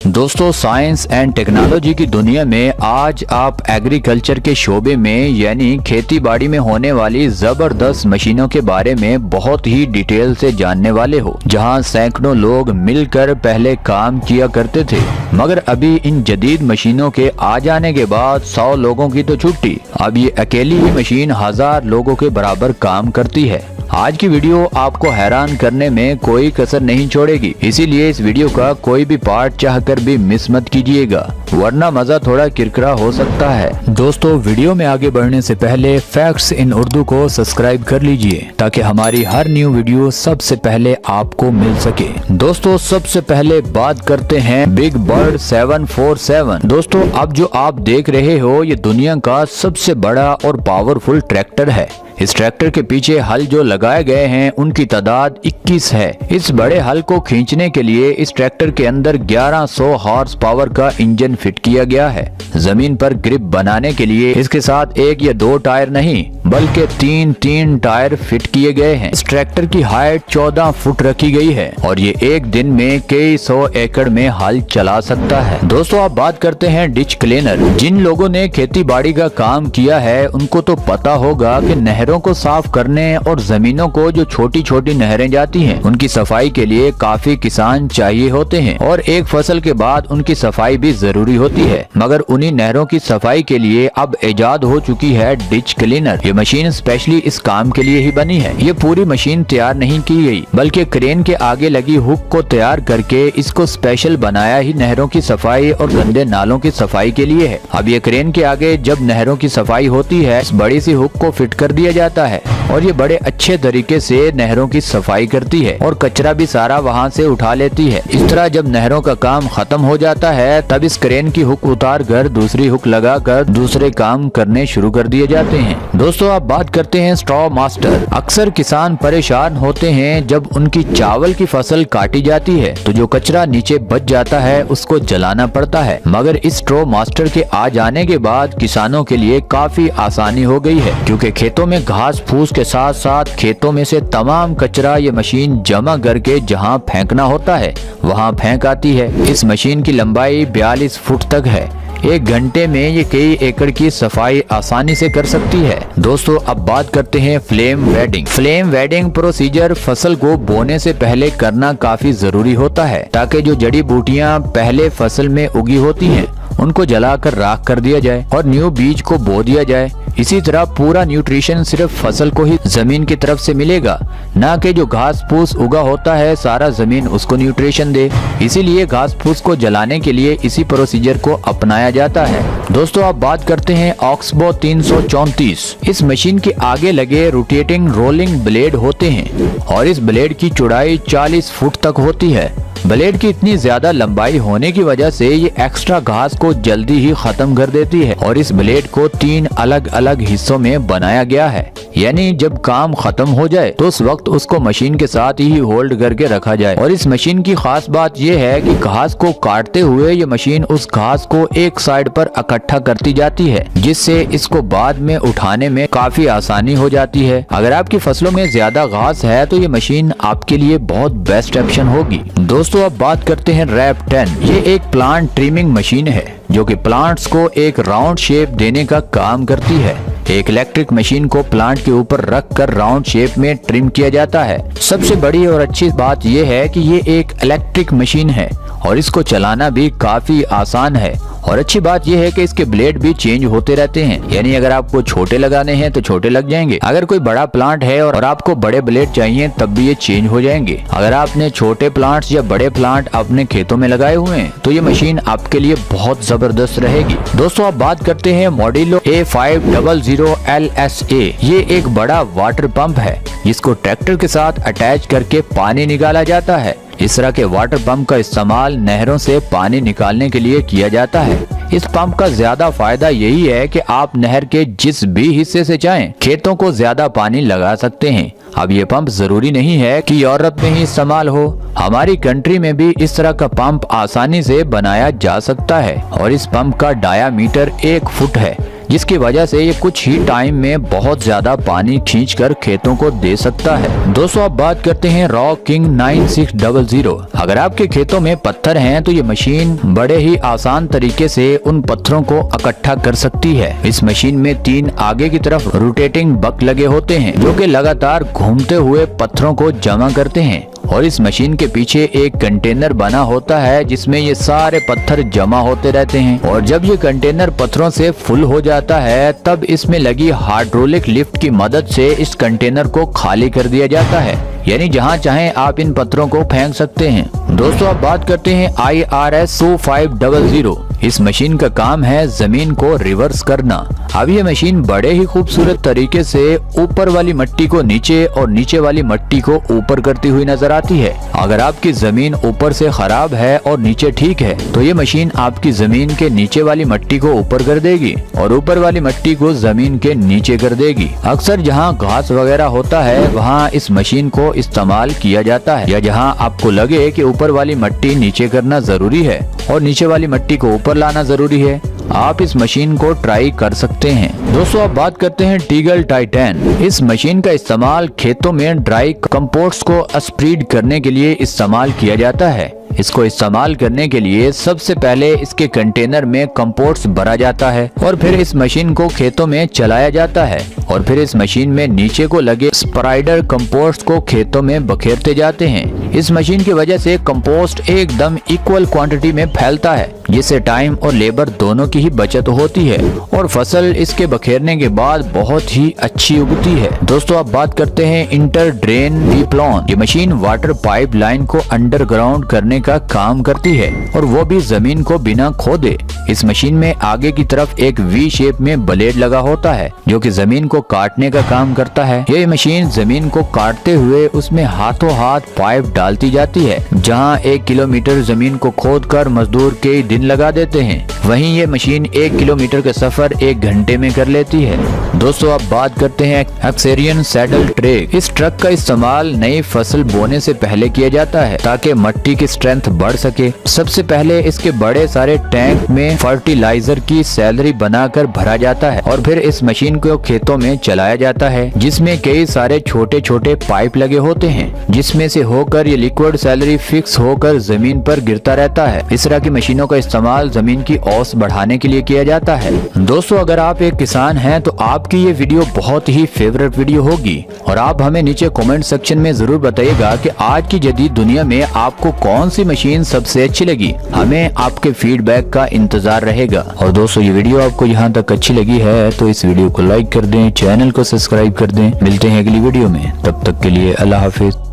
दोस्तों, science and technology की दुनिया में आज आप एग्रीकल्चर के शोबे में यानी खेती बाड़ी में होने वाली जबरदस्त मशीनों के बारे में बहुत ही डिटेल से जानने वाले हो। जहां सैकड़ों लोग मिलकर पहले काम किया करते थे, मगर अभी इन जदीद मशीनों के आ जाने के बाद 100 लोगों की तो छुट्टी, अब ये अकेली ही मशीन 1000 लोगों के बराबर काम करती है। आज की वीडियो आपको हैरान करने में कोई कसर नहीं छोड़ेगी, इसीलिए इस वीडियो का कोई भी पार्ट चाहकर भी मिस मत कीजिएगा, वरना मजा थोड़ा किरकिरा हो सकता है। दोस्तों, वीडियो में आगे बढ़ने से पहले फैक्ट्स इन उर्दू को सब्सक्राइब कर लीजिए ताकि हमारी हर न्यू वीडियो सबसे पहले आपको मिल सके। दोस्तों, सबसे पहले बात करते हैं बिग बर्ड 747। दोस्तों, अब जो आप देख रहे हो ये दुनिया का सबसे बड़ा और पावरफुल ट्रैक्टर है। इस ट्रैक्टर के पीछे हल जो लगाए गए हैं उनकी तादाद 21 है। इस बड़े हल को खींचने के लिए इस ट्रैक्टर के अंदर 1100 हॉर्स पावर का इंजन फिट किया गया है। जमीन पर ग्रिप बनाने के लिए इसके साथ एक या दो टायर नहीं बल्कि तीन टायर फिट किए गए हैं। इस ट्रैक्टर की हाइट 14 फुट रखी गई है और ये एक दिन में कई 100 एकड़ में हल चला सकता है। दोस्तों, आप बात करते हैं डिच क्लीनर। जिन लोगों ने खेती बाड़ी का काम किया है उनको तो पता होगा कि नहरों को साफ करने और जमीनों को जो छोटी छोटी नहरें जाती हैं उनकी सफाई के लिए काफी किसान चाहिए होते हैं और एक फसल के बाद उनकी सफाई भी जरूरी होती है। मगर उन्हीं नहरों की सफाई के लिए अब इजाद हो चुकी है डिच क्लीनर। ये मशीन स्पेशली इस काम के लिए ही बनी है। ये पूरी मशीन तैयार नहीं की गई बल्कि क्रेन के आगे लगी हुक को तैयार करके इसको स्पेशल बनाया ही नहरों की सफाई और गंदे नालों की सफाई के लिए है। अब ये क्रेन के आगे जब नहरों की सफाई होती है इस बड़ी सी हुक को फिट कर दिया जाता है और ये बड़े अच्छे तरीके से नहरों की सफाई करती है और कचरा भी सारा वहाँ से उठा लेती है। इस तरह जब नहरों का काम खत्म हो जाता है तब इस क्रेन की हुक उतार कर दूसरी हुक लगाकर दूसरे काम करने शुरू कर दिए जाते हैं। दोस्तों, आप बात करते हैं स्ट्रॉ मास्टर। अक्सर किसान परेशान होते हैं जब उनकी चावल की फसल काटी जाती है तो जो कचरा नीचे बच जाता है उसको जलाना पड़ता है, मगर इस स्ट्रॉ मास्टर के आ जाने के बाद किसानों के लिए काफी आसानी हो गई है, क्योंकि खेतों में घास फूस के साथ साथ खेतों में से तमाम कचरा ये मशीन जमा करके जहां फेंकना होता है वहां फेंक आती है। इस मशीन की लंबाई 42 फुट तक है। एक घंटे में ये कई एकड़ की सफाई आसानी से कर सकती है। दोस्तों, अब बात करते हैं flame wedding. Flame wedding procedure फसल को बोने से पहले करना काफी जरूरी होता है ताकि जो जड़ी बूटियां पहले फसल में उगी होती हैं उनको जलाकर राख कर दिया जाए और न्यू बीज को बो दिया जाए। इसी तरह पूरा न्यूट्रिशन सिर्फ फसल को ही जमीन की तरफ से मिलेगा, ना कि जो घास फूस उगा होता है सारा जमीन उसको न्यूट्रिशन दे। इसीलिए घास फूस को जलाने के लिए इसी प्रोसीजर को अपनाया जाता है। दोस्तों, आप बात करते हैं ऑक्सबो 334। इस मशीन के आगे लगे रोटेटिंग रोलिंग ब्लेड होते हैं और इस ब्लेड की चौड़ाई 40 फुट तक होती है। ब्लेड की इतनी ज्यादा लंबाई होने की वजह से ये एक्स्ट्रा घास को जल्दी ही खत्म कर देती है और इस ब्लेड को 3 अलग अलग हिस्सों में बनाया गया है, यानी जब काम खत्म हो जाए तो उस वक्त उसको मशीन के साथ ही होल्ड करके रखा जाए। और इस मशीन की खास बात यह है कि घास को काटते हुए ये मशीन उस घास को एक साइड पर इकट्ठा करती जाती है, जिससे इसको बाद में उठाने में काफी आसानी हो जाती है। अगर आपकी फसलों में ज्यादा घास है तो ये मशीन आपके लिए बहुत बेस्ट ऑप्शन होगी। दोस्तों, अब बात करते हैं रैप 10। ये एक प्लांट ट्रिमिंग मशीन है जो कि प्लांट्स को एक राउंड शेप देने का काम करती है। एक इलेक्ट्रिक मशीन को प्लांट के ऊपर रख कर राउंड शेप में ट्रिम किया जाता है। सबसे बड़ी और अच्छी बात यह है कि ये एक इलेक्ट्रिक मशीन है और इसको चलाना भी काफी आसान है। और अच्छी बात यह है कि इसके ब्लेड भी चेंज होते रहते हैं, यानी अगर आपको छोटे लगाने हैं तो छोटे लग जाएंगे, अगर कोई बड़ा प्लांट है और आपको बड़े ब्लेड चाहिए तब भी ये चेंज हो जाएंगे। अगर आपने छोटे प्लांट्स या बड़े प्लांट अपने खेतों में लगाए हुए हैं तो ये मशीन आपके लिए बहुत जबरदस्त रहेगी। दोस्तों, आप बात करते हैं मॉड्यूलो A500 LSA। ये एक बड़ा वाटर पंप है जिसको ट्रैक्टर के साथ अटैच करके पानी निकाला जाता है। इस तरह के वाटर पंप का इस्तेमाल नहरों से पानी निकालने के लिए किया जाता है। इस पंप का ज्यादा फायदा यही है कि आप नहर के जिस भी हिस्से से चाहें खेतों को ज्यादा पानी लगा सकते हैं। अब ये पंप जरूरी नहीं है कि यूरोप में ही इस्तेमाल हो, हमारी कंट्री में भी इस तरह का पंप आसानी से बनाया जा सकता है। और इस पंप का डायामीटर 1 फुट है, जिसकी वजह से ये कुछ ही टाइम में बहुत ज्यादा पानी खींचकर खेतों को दे सकता है। दोस्तों अब बात करते हैं रॉक किंग 9600। अगर आपके खेतों में पत्थर हैं तो ये मशीन बड़े ही आसान तरीके से उन पत्थरों को इकट्ठा कर सकती है। इस मशीन में 3 आगे की तरफ रोटेटिंग बक लगे होते हैं जो कि लगातार घूमते हुए पत्थरों को जमा करते हैं। और इस मशीन के पीछे एक कंटेनर बना होता है जिसमें ये सारे पत्थर जमा होते रहते हैं। और जब ये कंटेनर पत्थरों से फुल हो जाता है तब इसमें लगी हाइड्रोलिक लिफ्ट की मदद से इस कंटेनर को खाली कर दिया जाता है, यानी जहां चाहें आप इन पत्थरों को फेंक सकते हैं। दोस्तों अब बात करते हैं IRS 2500। इस मशीन का काम है जमीन को रिवर्स करना। अब ये मशीन बड़े ही खूबसूरत तरीके से ऊपर वाली मिट्टी को नीचे और नीचे वाली मिट्टी को ऊपर करती हुई नजर आती है। अगर आपकी जमीन ऊपर से खराब है और नीचे ठीक है तो ये मशीन आपकी जमीन के नीचे वाली मिट्टी को ऊपर कर देगी और ऊपर वाली मिट्टी को जमीन के नीचे कर देगी। अक्सर जहाँ घास वगैरह होता है वहाँ इस मशीन को इस्तेमाल किया जाता है, या जहाँ आपको लगे कि ऊपर वाली मिट्टी नीचे करना जरूरी है और नीचे वाली मिट्टी को ऊपर लाना जरूरी है, आप इस मशीन को ट्राई कर सकते हैं। दोस्तों अब बात करते हैं टीगल टाइटन। इस मशीन का इस्तेमाल खेतों में ड्राई कंपोस्ट को स्प्रेड करने के लिए इस्तेमाल किया जाता है। इसको इस्तेमाल करने के लिए सबसे पहले इसके कंटेनर में कंपोस्ट भरा जाता है और फिर इस मशीन को खेतों में चलाया जाता है और फिर इस मशीन में नीचे को लगे स्प्राइडर कंपोस्ट को खेतों में बखेरते जाते हैं। इस मशीन की वजह से कंपोस्ट एकदम इक्वल क्वांटिटी में फैलता है, जिससे टाइम और लेबर दोनों की ही बचत होती है और फसल इसके बखेरने के बाद बहुत ही अच्छी उगती है। दोस्तों अब बात करते हैं इंटर ड्रेन डिप्लॉन। ये मशीन वाटर पाइप लाइन को अंडरग्राउंड करने का काम करती है और वो भी जमीन को बिना खोदे। इस मशीन में आगे की तरफ एक वी शेप में ब्लेड लगा होता है जो कि जमीन को काटने का काम करता है। ये मशीन जमीन को काटते हुए उसमें हाथों हाथ पाइप डालती जाती है। जहां 1 किलोमीटर जमीन को खोदकर मजदूर कई दिन लगा देते हैं, वहीं ये मशीन 1 किलोमीटर का सफर 1 घंटे में कर लेती है। दोस्तों अब बात करते हैं एक्सेरियन सैडल ट्रैक। इस ट्रक का इस्तेमाल नई फसल बोने से पहले किया जाता है ताकि मिट्टी की स्ट्रेंथ बढ़ सके। सबसे पहले इसके बड़े सारे टैंक में फर्टिलाइजर की सैलरी बनाकर भरा जाता है और फिर इस मशीन को खेतों में चलाया जाता है, जिसमें कई सारे छोटे छोटे पाइप लगे होते हैं जिसमें से होकर ये लिक्विड सैलरी फिक्स होकर जमीन पर गिरता रहता है। इस तरह की मशीनों का इस्तेमाल जमीन की औस बढ़ाने के लिए किया जाता है। दोस्तों अगर आप एक किसान हैं तो आपकी ये वीडियो बहुत ही फेवरेट वीडियो होगी और आप हमें नीचे कमेंट सेक्शन में जरूर बताइएगा कि आज की जदीद दुनिया में आपको कौन सी मशीन सबसे अच्छी लगी। हमें आपके फीडबैक का इंतजार रहेगा। और दोस्तों ये वीडियो आपको यहाँ तक अच्छी लगी है तो इस वीडियो को लाइक कर दें, चैनल को सब्सक्राइब कर दें। मिलते हैं अगली वीडियो में, तब तक के लिए अल्लाह हाफिज।